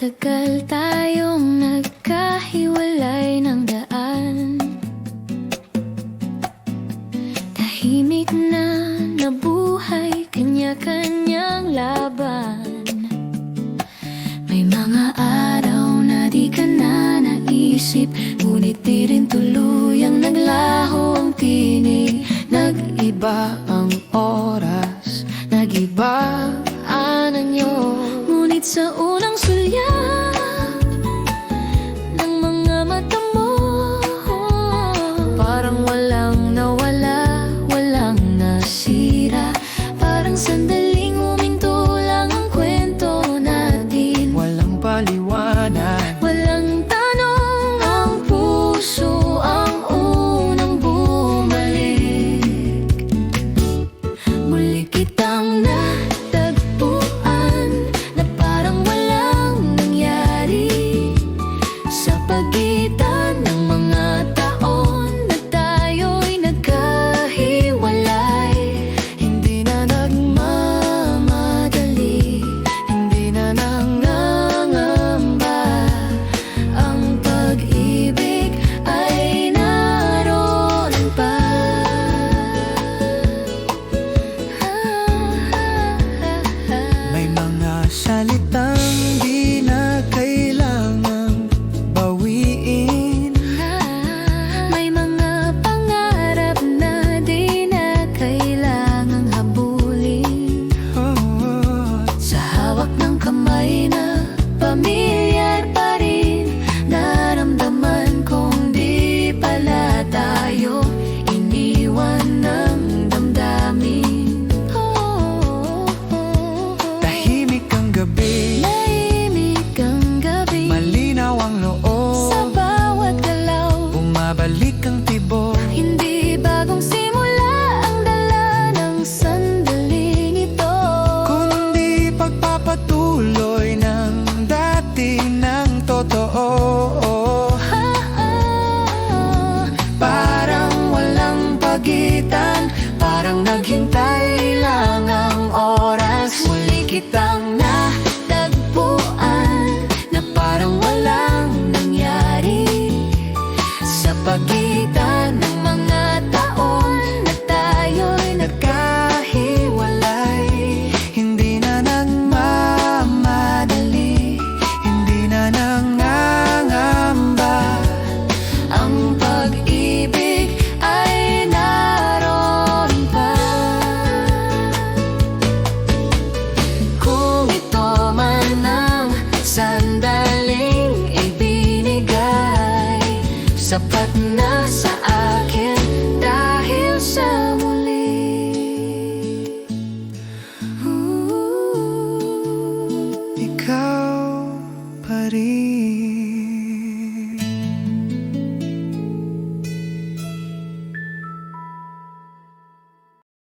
Matagal tayong nagkahiwalay ng daan. Tahimik na nabuhay, kanya-kanyang laban. May mga araw na di ka na naisip, ngunit di rin tuluyang naglaho ang tinig. Nag-iba ang oras, nag-iba ang anyo. Ngunit sa unang sulyap ng mga mata mo, parang walang nawala, walang nasira. Parang sandaling huminto lang ang kwento natin. Walang paliwanag, Walang tanong, ang puso ang unang bumalik. Muli kitang natagpuan na parang walang nangyari. Sa pagitan ng mga taon na tayo'y nagkahiwalay. Hindi na nagmamadali, hindi na nangangamba. Ang pag-ibig ay naroon pa. may mga salitang di na kailangang bawiin. May mga pangarap na di na kailangang habulin. Sa hawak ng kamay na pamilyar pa rin, naramdaman kong di pala tayo iniwan ng damdamin. Tahimik ang gabi, Tahimik ang gabi, malinaw ang sa loob, bawat galaw. bumabalik ang tibok. Hindi bagong simula ang dala ng sandaling ito, Kundi pagpapatuloy ng dati ng totoo. Parang walang pagitan, parang naghintay lang ang oras. muli kitang natagpuan na parang walang nangyari. Sa pagitan ng mga taon na tayo'y Nagkahiwalay, hindi na nagmamadali, hindi na nangangamba. ang pag-ibig ay naroon pa. Kung ito man ang sandaling ibinigay, sapat na sa akin dahil sa muli. Ikaw pa rin.